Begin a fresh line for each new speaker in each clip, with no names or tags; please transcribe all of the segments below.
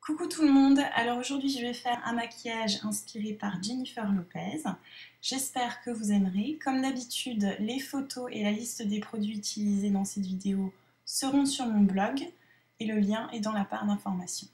Coucou tout le monde, alors aujourd'hui je vais faire un maquillage inspiré par Jennifer Lopez. J'espère que vous aimerez. Comme d'habitude, les photos et la liste des produits utilisés dans cette vidéo seront sur mon blog et le lien est dans la barre d'information.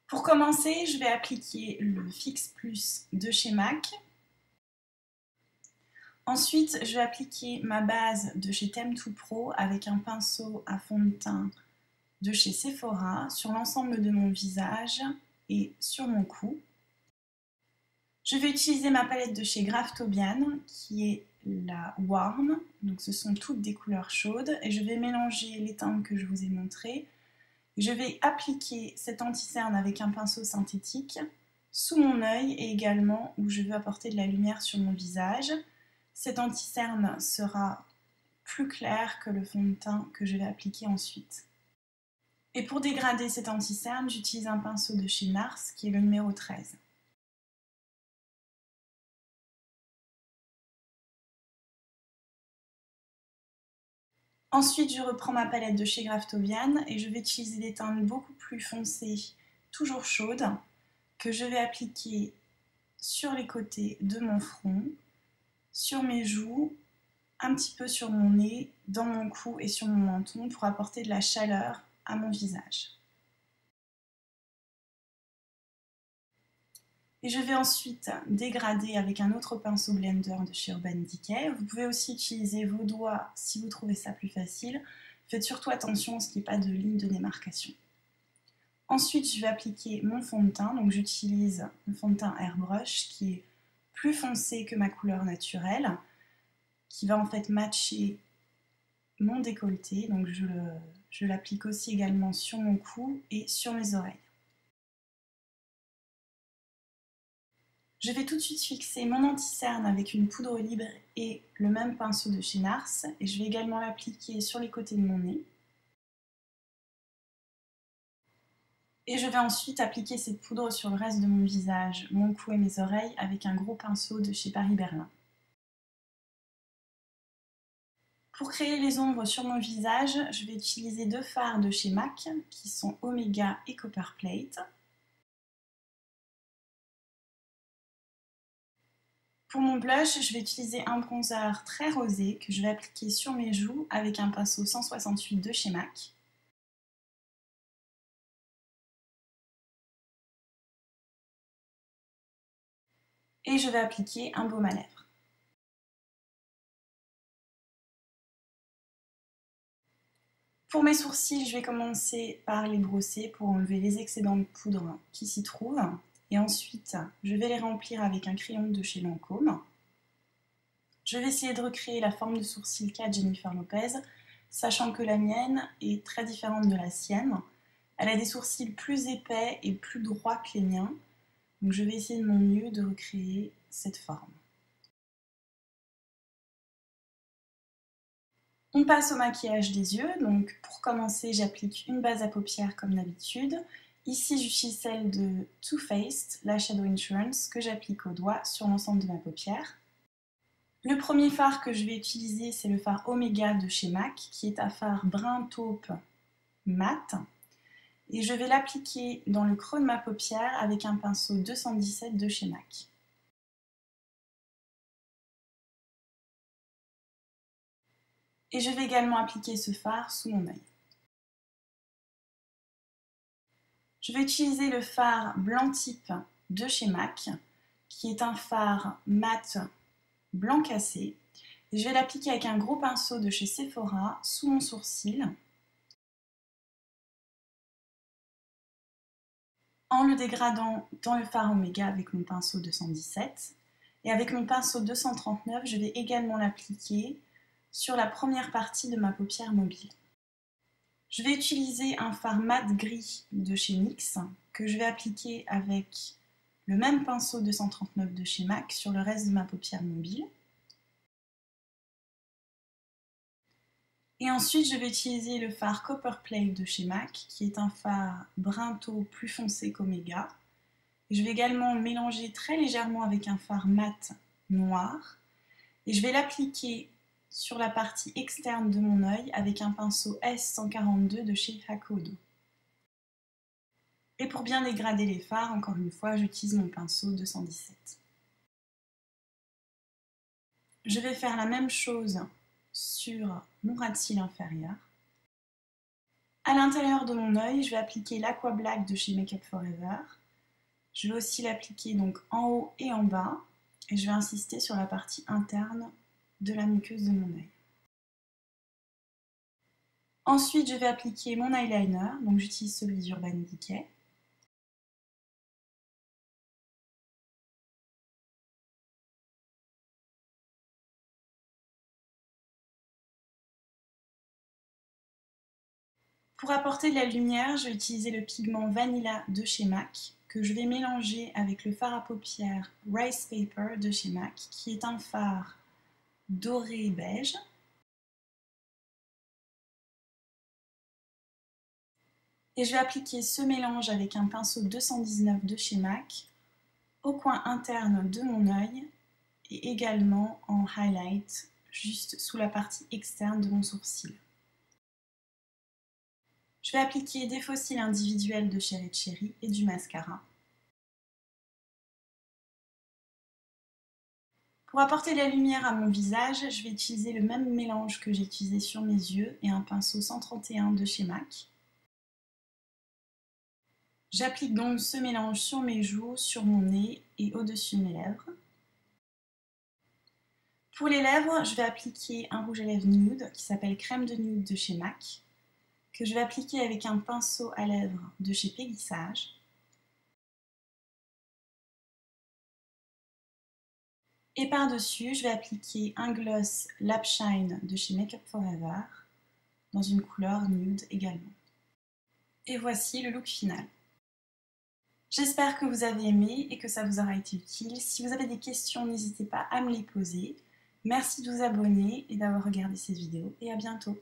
Pour commencer, je vais appliquer le Fix Plus de chez MAC. Ensuite, je vais appliquer ma base de chez Them2Pro avec un pinceau à fond de teint de chez Sephora sur l'ensemble de mon visage et sur mon cou. Je vais utiliser ma palette de chez Graftobian qui est la Warm, donc ce sont toutes des couleurs chaudes et je vais mélanger les teintes que je vous ai montrées. Je vais appliquer cet anti-cerne avec un pinceau synthétique sous mon œil et également où je veux apporter de la lumière sur mon visage. Cet anti-cerne sera plus clair que le fond de teint que je vais appliquer ensuite. Et pour dégrader cet anti-cerne, j'utilise un pinceau de chez NARS qui est le numéro 13. Ensuite, je reprends ma palette de chez Graftobian et je vais utiliser des teintes beaucoup plus foncées, toujours chaudes, que je vais appliquer sur les côtés de mon front, sur mes joues, un petit peu sur mon nez, dans mon cou et sur mon menton pour apporter de la chaleur à mon visage. Et je vais ensuite dégrader avec un autre pinceau blender de chez Urban Decay. Vous pouvez aussi utiliser vos doigts si vous trouvez ça plus facile. Faites surtout attention à ce qu'il n'y ait pas de ligne de démarcation. Ensuite, je vais appliquer mon fond de teint. Donc j'utilise un fond de teint Airbrush qui est plus foncé que ma couleur naturelle, qui va en fait matcher mon décolleté. Donc je l'applique aussi également sur mon cou et sur mes oreilles. Je vais tout de suite fixer mon anti-cerne avec une poudre libre et le même pinceau de chez NARS et je vais également l'appliquer sur les côtés de mon nez. Et je vais ensuite appliquer cette poudre sur le reste de mon visage, mon cou et mes oreilles avec un gros pinceau de chez Paris Berlin. Pour créer les ombres sur mon visage, je vais utiliser deux fards de chez MAC qui sont Omega et Copper Plate. Pour mon blush, je vais utiliser un bronzer très rosé que je vais appliquer sur mes joues avec un pinceau 168 de chez MAC. Et je vais appliquer un baume à lèvres. Pour mes sourcils, je vais commencer par les brosser pour enlever les excédents de poudre qui s'y trouvent. Et ensuite, je vais les remplir avec un crayon de chez Lancôme. Je vais essayer de recréer la forme de sourcil qu'a Jennifer Lopez, sachant que la mienne est très différente de la sienne. Elle a des sourcils plus épais et plus droits que les miens. Donc je vais essayer de mon mieux de recréer cette forme. On passe au maquillage des yeux. Donc pour commencer, j'applique une base à paupières comme d'habitude. Ici, j'utilise celle de Too Faced, la Shadow Insurance, que j'applique au doigt sur l'ensemble de ma paupière. Le premier fard que je vais utiliser, c'est le fard Omega de chez MAC, qui est un fard brun taupe mat. Et je vais l'appliquer dans le creux de ma paupière avec un pinceau 217 de chez MAC. Et je vais également appliquer ce fard sous mon œil. Je vais utiliser le fard blanc type de chez MAC, qui est un fard mat blanc cassé. Et je vais l'appliquer avec un gros pinceau de chez Sephora sous mon sourcil, en le dégradant dans le fard Omega avec mon pinceau 217. Et avec mon pinceau 239, je vais également l'appliquer sur la première partie de ma paupière mobile. Je vais utiliser un fard mat gris de chez NYX que je vais appliquer avec le même pinceau 239 de chez MAC sur le reste de ma paupière mobile. Et ensuite, je vais utiliser le fard Copper Plate de chez MAC, qui est un fard brun taupe plus foncé qu'Omega. Je vais également mélanger très légèrement avec un fard mat noir. Et je vais l'appliquer sur la partie externe de mon œil avec un pinceau S142 de chez Hakodo. Et pour bien dégrader les fards, encore une fois, j'utilise mon pinceau 217. Je vais faire la même chose sur mon ras de cils inférieur. À l'intérieur de mon œil, je vais appliquer l'Aqua Black de chez Make Up For Ever. Je vais aussi l'appliquer donc en haut et en bas. Et je vais insister sur la partie interne de la muqueuse de mon œil. Ensuite, je vais appliquer mon eyeliner. Donc j'utilise celui d'Urban Decay. Pour apporter de la lumière, je vais utiliser le pigment Vanilla de chez MAC, que je vais mélanger avec le fard à paupières Rice Paper de chez MAC, qui est un fard doré beige. Et je vais appliquer ce mélange avec un pinceau 219 de chez MAC au coin interne de mon œil et également en highlight, juste sous la partie externe de mon sourcil. Je vais appliquer des faux cils individuels de Cherry Cherry et du mascara. Pour apporter de la lumière à mon visage, je vais utiliser le même mélange que j'ai utilisé sur mes yeux et un pinceau 131 de chez MAC. J'applique donc ce mélange sur mes joues, sur mon nez et au-dessus de mes lèvres. Pour les lèvres, je vais appliquer un rouge à lèvres nude qui s'appelle Crème de Nude de chez MAC, que je vais appliquer avec un pinceau à lèvres de chez Peggy Sage. Et par-dessus, je vais appliquer un gloss Lap Shine de chez Make Up For Ever, dans une couleur nude également. Et voici le look final. J'espère que vous avez aimé et que ça vous aura été utile. Si vous avez des questions, n'hésitez pas à me les poser. Merci de vous abonner et d'avoir regardé cette vidéo et à bientôt.